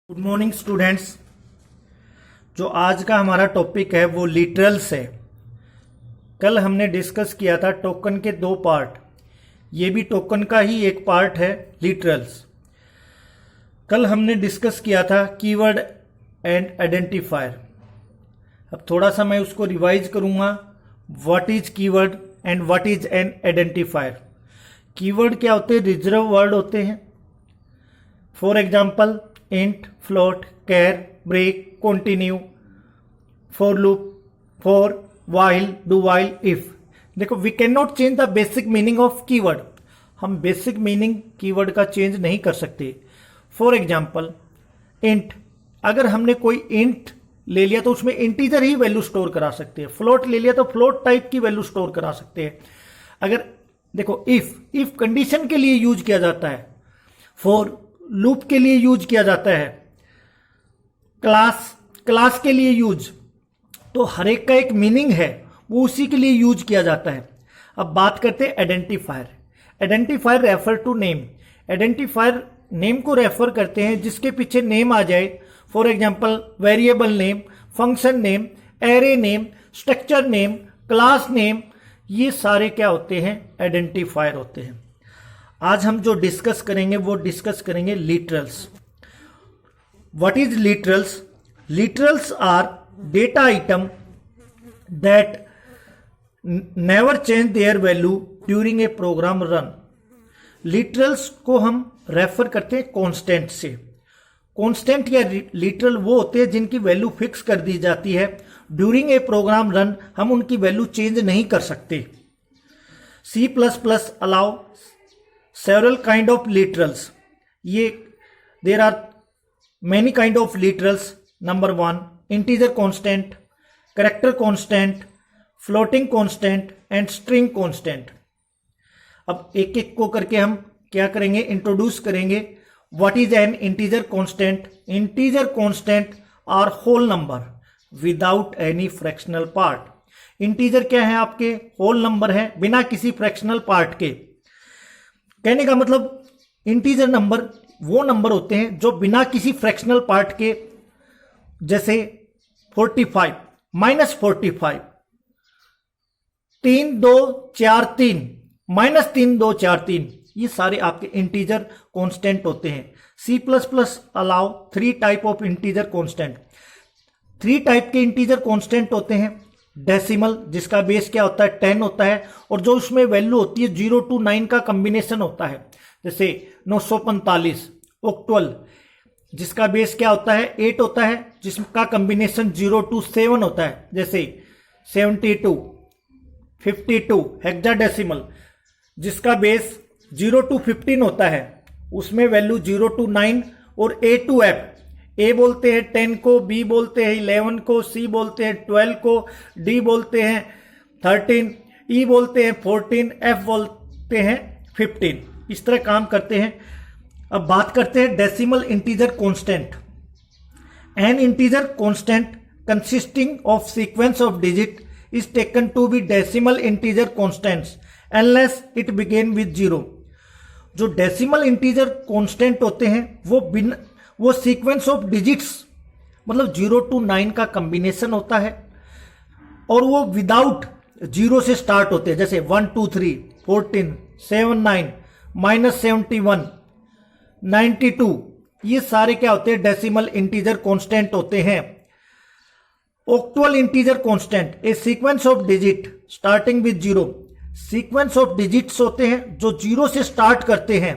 Good morning students. जो आज का हमारा टॉपिक है वो लिटरल्स है। कल हमने डिस्कस किया था टोकन के दो पार्ट, ये भी टोकन का ही एक पार्ट है लिटरल्स। कल हमने डिस्कस किया था कीवर्ड एंड आइडेंटिफायर। अब थोड़ा सा मैं उसको रिवाइज करूंगा। What is keyword and what is an identifier. Keyword क्या होते हैं? रिजर्व वर्ड होते हैं। For example int, float, char, break, continue, for loop, for, while, do while, if. देखो, we can not change the basic meaning of keyword. हम basic meaning keyword का change नहीं कर सकते। फॉर एग्जाम्पल इंट, अगर हमने कोई इंट ले लिया तो उसमें इंटीजर ही वैल्यू स्टोर करा सकते हैं। फ्लोट ले लिया तो फ्लोट टाइप की वैल्यू स्टोर करा सकते हैं। अगर देखो, इफ कंडीशन के लिए यूज किया जाता है, फॉर लूप के लिए यूज किया जाता है, क्लास के लिए यूज, तो हर एक का एक मीनिंग है, वो उसी के लिए यूज किया जाता है। अब बात करते हैं identifier. Identifier refer to name. Identifier name को रेफर करते हैं जिसके पीछे नेम आ जाए। For example variable name, function name, array name, structure name, class name, ये सारे क्या होते हैं? आइडेंटिफायर होते हैं। आज हम जो डिस्कस करेंगे वो डिस्कस करेंगे literals. What is literals? Literals are data item that never change their value during a program run. Literals को हम रेफर करते हैं कांस्टेंट से। कांस्टेंट या लिटरल वो होते हैं जिनकी वैल्यू फिक्स कर दी जाती है। ड्यूरिंग ए प्रोग्राम रन हम उनकी वैल्यू चेंज नहीं कर सकते। C++ allow several kind of literals. There are many kind of literals. Number 1, integer constant, character constant, floating constant and string constant. अब एक एक को करके हम क्या करेंगे? इंट्रोड्यूस करेंगे। What is an integer constant? Integer constant are whole number without any fractional part. Integer क्या है? आपके होल नंबर है बिना किसी फ्रैक्शनल पार्ट के। कहने का मतलब इंटीजर नंबर वो नंबर होते हैं जो बिना किसी फ्रैक्शनल पार्ट के, जैसे 45, -45, 3 2 4 3, -3 2 4 3, ये सारे आपके इंटीजर कांस्टेंट होते हैं। C++ allow 3 type of integer constant. 3 type के इंटीजर कांस्टेंट होते हैं। डेसिमल, जिसका बेस क्या होता है? 10 होता है, और जो उसमें वैल्यू होती है 0 to 9 का कॉम्बिनेशन होता है, जैसे 945। ऑक्टल, जिसका बेस क्या होता है? 8 होता है, जिसका कॉम्बिनेशन 0 to 7 होता है, जैसे 72, 52। हेक्साडेसिमल, जिसका बेस 0 to 15 होता है, उसमें वैल्यू 0 to 9 और A to F। ए बोलते हैं 10 को, बी बोलते हैं 11 को, सी बोलते हैं 12 को, डी बोलते हैं 13, ई बोलते हैं 14, एफ बोलते हैं 15। इस तरह काम करते हैं। अब बात करते हैं decimal integer constant. An integer constant consisting of sequence of digit is taken to be decimal integer constants unless it begin with 0। जो डेसिमल इंटीजर कांस्टेंट होते हैं वो सीक्वेंस ऑफ डिजिट्स, मतलब 0 to 9 का कॉम्बिनेशन होता है, और वो विदाउट 0 से स्टार्ट होते हैं, जैसे 1 2 3 14 7 9 -71 92। ये सारे क्या होते हैं? डेसिमल इंटीजर कांस्टेंट होते हैं। Octal integer constant A sequence of digit starting with 0। Sequence of digits होते हैं जो 0 से स्टार्ट करते हैं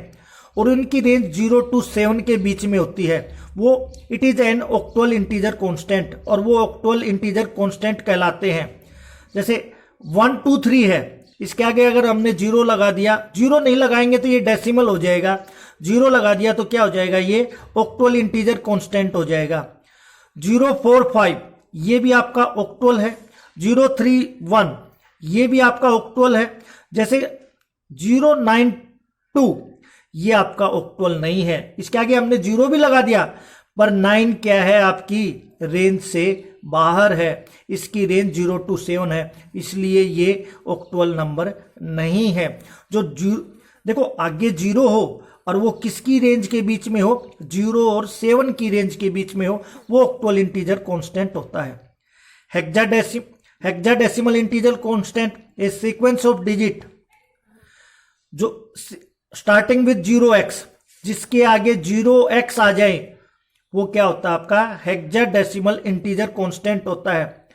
और उनकी रेंज 0 to 7 के बीच में होती है। वो it is N octal integer constant, और वो ऑक्टल इंटीजर कांस्टेंट कहलाते हैं। जैसे 1 2 3 है, इसके आगे अगर हमने 0 लगा दिया, 0 नहीं लगाएंगे तो ये डेसिमल हो जाएगा, 0 लगा दिया तो क्या हो जाएगा? ये ऑक्टल इंटीजर कांस्टेंट हो जाएगा। 0 4 5 ये भी आपका ऑक्टल है। 0 3 1 ये भी आपका ऑक्टल है। जैसे 0 9 2 ये आपका ऑक्टल नहीं है। इसके आगे हमने 0 भी लगा दिया, पर 9 क्या है? आपकी रेंज से बाहर है। इसकी रेंज 0 to 7 है, इसलिए ये ऑक्टल नंबर नहीं है। जो देखो, आगे 0 हो और वो किसकी रेंज के बीच में हो, 0 और 7 की रेंज के बीच में हो, वो ऑक्टल इंटीजर कांस्टेंट होता है। Hexadecimal integer constant A sequence of digit जो स्टार्टिंग विद 0x, जिसके आगे 0x आ जाए, वो क्या होता है आपका हेक्साडेसिमल इंटीजर कांस्टेंट होता है।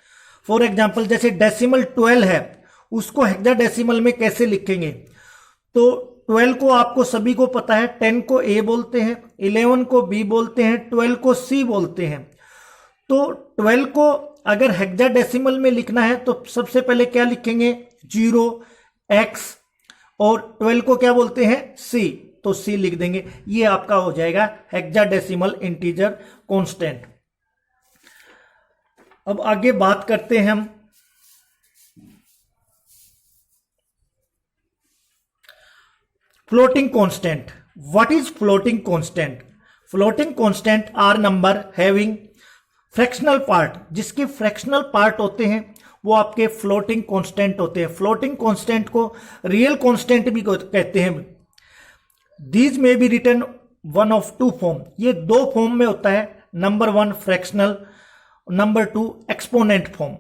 फॉर एग्जांपल जैसे डेसिमल 12 है, उसको हेक्साडेसिमल में कैसे लिखेंगे, तो 12 को आपको सभी को पता है, 10 को A बोलते हैं, 11 को B बोलते हैं, 12 को C बोलते हैं। तो 12 को अगर हेक्साडेसिमल में लिखना है तो सबसे पहले क्या लिखेंगे, 0x, और 12 को क्या बोलते हैं, C, तो C लिख देंगे। ये आपका हो जाएगा हेक्साडेसिमल इंटीजर कांस्टेंट। अब आगे बात करते हैं हम floating constant. What is floating constant? Floating constant are number having fractional part, जिसके फ्रैक्शनल पार्ट होते हैं वो आपके फ्लोटिंग कांस्टेंट होते हैं। फ्लोटिंग कांस्टेंट को रियल कांस्टेंट भी कहते हैं। These may be written one of two form, ये दो फॉर्म में होता है, number 1 fractional, number 2 exponent form.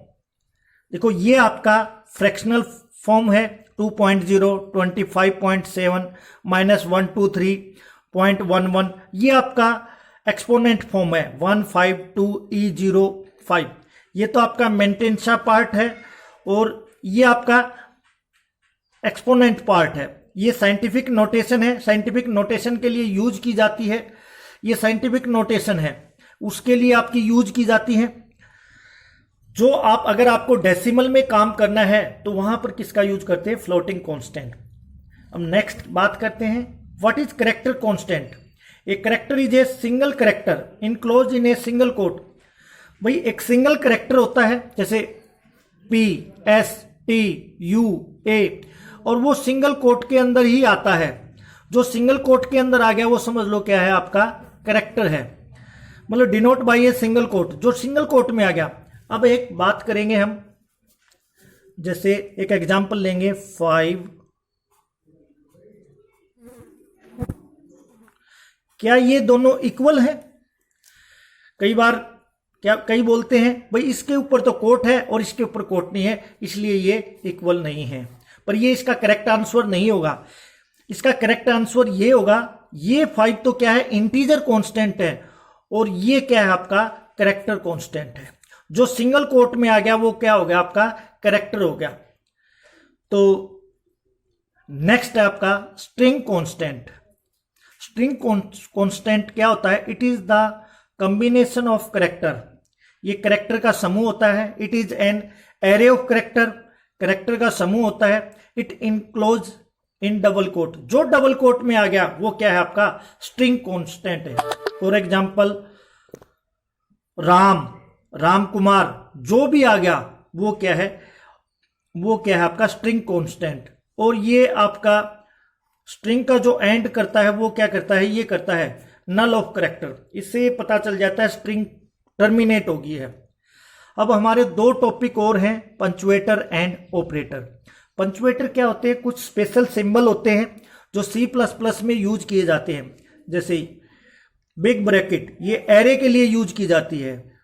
देखो ये आपका फ्रैक्शनल फॉर्म है 2.0, 25.7, -123.11, ये आपका एक्सपोनेंट फॉर्म है 152E05। ये तो आपका मेंटेंसा पार्ट है और ये आपका एक्सपोनेंट पार्ट है। ये साइंटिफिक नोटेशन है, साइंटिफिक नोटेशन के लिए यूज की जाती है, ये साइंटिफिक नोटेशन है, उसके लिए आपकी यूज की जाती है। जो आप अगर आपको डेसिमल में काम करना है तो वहां पर किसका यूज करते हैं, फ्लोटिंग कांस्टेंट। अब नेक्स्ट बात करते हैं what is character constant. A character is a single character enclose in A single coat. भाई एक सिंगल कैरेक्टर होता है जैसे P, S, T, U, A, और वो सिंगल कोट के अंदर ही आता है। जो सिंगल कोट के अंदर आ गया वो समझ लो क्या है, आपका कैरेक्टर है, मतलब denote by a single quote, जो सिंगल कोट में आ गया। अब एक बात करेंगे हम, जैसे एक एग्जांपल लेंगे 5। क्या ये दोनों इक्वल है? कई बार कई बोलते हैं भाई इसके ऊपर तो कोट है और इसके ऊपर कोट नहीं है, इसलिए ये इक्वल नहीं है, पर ये इसका करेक्ट आंसर नहीं होगा। इसका करेक्ट आंसर ये होगा, ये 5 तो क्या है, इंटीजर कांस्टेंट है, और ये क्या है, आपका कैरेक्टर कांस्टेंट है। जो सिंगल कोट में आ गया वो क्या हो गया, आपका कैरेक्टर हो गया। तो नेक्स्ट है आपका स्ट्रिंग कांस्टेंट। स्ट्रिंग कांस्टेंट क्या होता है, it is the combination of character, ये कैरेक्टर का समूह होता है। It is an array of character, character का समूह होता है। It enclose in double quote, जो डबल कोट में आ गया वो क्या है, आपका स्ट्रिंग कांस्टेंट है। फॉर एग्जांपल राम कुमार, जो भी आ गया वो क्या है, वो क्या है आपका स्ट्रिंग कांस्टेंट। और ये आपका स्ट्रिंग का जो एंड करता है वो क्या करता है, ये करता है नल ऑफ कैरेक्टर, इससे पता चल जाता है स्ट्रिंग टर्मिनेट होगी है। अब हमारे दो टॉपिक और हैं, पंचुएटर एंड ऑपरेटर। पंचुएटर क्या होते हैं, कुछ स्पेशल सिंबल होते हैं जो C++ में यूज किए जाते हैं, जैसे बिग ब्रैकेट, ये एरे के लिए यूज की जाती है,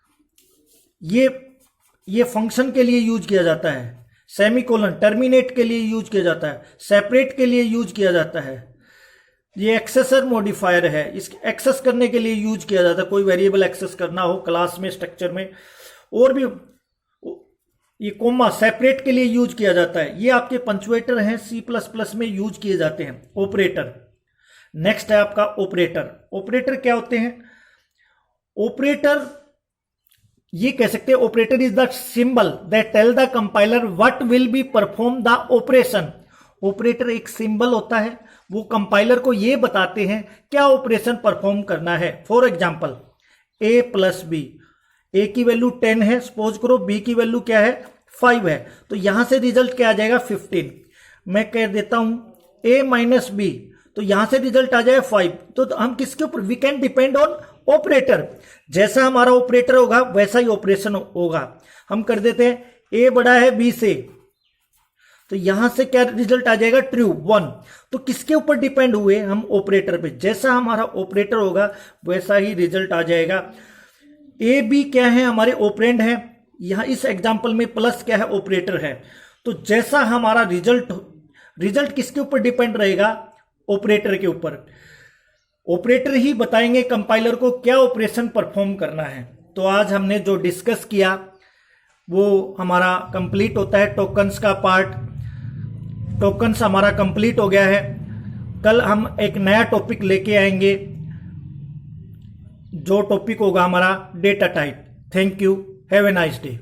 ये फंक्शन के लिए यूज किया जाता है, सेमीकोलन टर्मिनेट के लिए यूज किया जाता है, सेपरेट के लिए यूज किया जाता है, ये एक्सेसर मॉडिफायर है, इसके एक्सेस करने के लिए यूज किया जाता है, कोई वेरिएबल एक्सेस करना हो क्लास में, स्ट्रक्चर में, और भी ये कोमा सेपरेट के लिए यूज किया जाता है। ये आपके पंचुएटर हैं, C++ में यूज किए जाते हैं। ऑपरेटर, नेक्स्ट है आपका ऑपरेटर। ऑपरेटर क्या होते हैं, ऑपरेटर ये कह सकते हैं, operator is the symbol that tell the compiler what will be perform the operation. Operator एक सिंबल होता है, वो कंपाइलर को ये बताते हैं क्या ऑपरेशन परफॉर्म करना है। For example A + B, A की वैल्यू 10 है, सपोज करो B की वैल्यू क्या है, 5 है, तो यहां से रिजल्ट क्या आ जाएगा, 15। मैं कह देता हूं A - B, तो यहां से रिजल्ट आ जाएगा 5। तो हम किसके ऊपर, we can depend on operator, जैसा हमारा ऑपरेटर होगा वैसा ही ऑपरेशन होगा। हम कर देते हैं A बड़ा है B से, तो यहां से क्या रिजल्ट आ जाएगा, ट्रू 1। तो किसके ऊपर डिपेंड हुए हम, ऑपरेटर पे। जैसा हमारा ऑपरेटर होगा वैसा ही रिजल्ट आ जाएगा। ए बी क्या है, हमारे ऑपरेंड है, यहां इस एग्जांपल में प्लस क्या है, ऑपरेटर है। तो जैसा हमारा रिजल्ट किसके ऊपर डिपेंड रहेगा, ऑपरेटर के ऊपर। ऑपरेटर ही बताएंगे कंपाइलर को क्या ऑपरेशन परफॉर्म करना है। तो आज हमने जो डिस्कस किया वो हमारा कंप्लीट होता है। टोकन्स का पार्ट, टोकन्स हमारा कंप्लीट हो गया है। कल हम एक नया टॉपिक लेके आएंगे, जो टॉपिक होगा हमारा data type. Thank you, have a nice day.